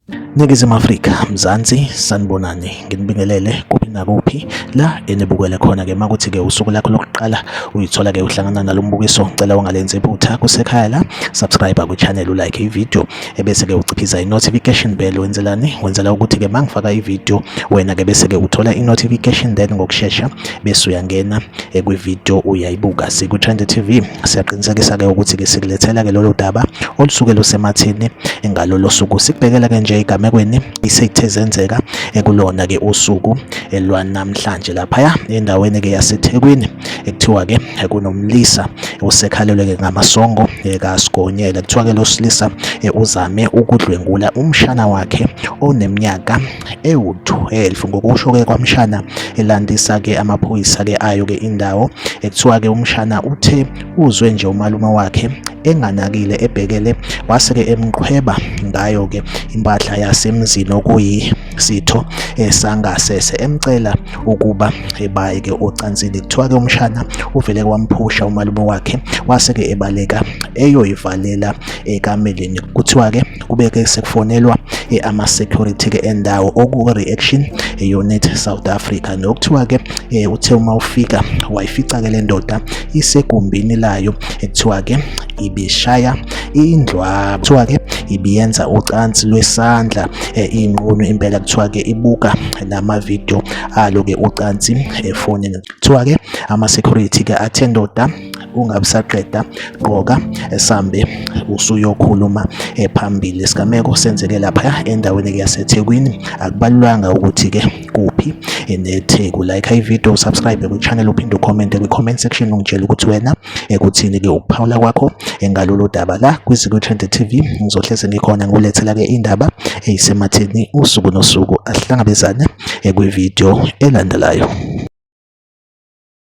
Ningizimu Afrika, Mzansi, sanibonani, nginibingelele kuphi nakuphi la enibukele khona-ke makuthi-ke usuku lakho lokuqala uyithola-ke uhlangana nalo mbukiso, ngicela ungalenzi iphutha kusekhaya la, subscribe kwi-channel, ulike ivideo ebese-ke uciphiza i-notification bell. Wenzelani? Wenzela ukuthi-ke mangifaka ivideo wena-ke bese-ke uthola i-notification then ngokushesha bese uyangena kwi-video uyayibuka. Siku-Trend TV siyaqinisekisa-ke ukuthi-ke sikulethela-ke lolo daba olusuke lusematheni ngalolo suku, sikubhekela-ke nje igamekweni iseyithe zenzeka kulona-ke usuku lwanamhlanje laphaya endaweni-ke yaseThekwini ekuthiwa-ke kunomlisa osekhalelwe-ke ngamasongo kaSigonyela. Kuthiwa-ke lo silisa uzame ukudlwengula umshana wakhe oneminyaka ewu-12. Ngokusho-ke kwamshana elandisa-ke amaphoyisa-ke ayo-ke indawo, ekuthiwa-ke umshana uthe uzwe nje umalume wakhe enganakile ebhekele, wase-ke emqhweba ngayo-ke impahla yasemzini okuyisitho sangasese, emcela ukuba baye-ke ocansini. Kuthiwa-ke umshana uvele kwamphusha umalume wakhe, wase-ke ebaleka eyoyivalela ekameleni. Kuthiwa-ke kube-ke sekufonelwa ama-security-ke endawo oku-Reaction Unit South Africa, nokuthiwa-ke uthe uma ufika wayifica-ke le ndoda isegumbini layo, ekuthiwa-ke ibishaya indlwabu, kuthiwa-ke ibiyenza ucansi lwesandla inqunu impela. Kuthiwa-ke ibuka namavidiyo alo-ke ucansi efonini. Kuthiwa-ke ama-security-ke athe ndoda ungabisaqeda gqoka esambe usuyokhuluma phambili. Isigameko senzeke lapha endaweni yaseThekwini, akubalulanga ukuthi-ke kuphi neTheku. Like ivideo, subscribe kwi-channel, uphinde ucommente kwi-comment section ungitshela ukuthi wena kuthini-ke ukuphawula kwakho ngalolu daba la kwi-Trend TV. Ngizohleze ngikhona ngulethela-ke indaba eyisematheni usuku nosuku. Asihlangabezane kwivideo elandelayo.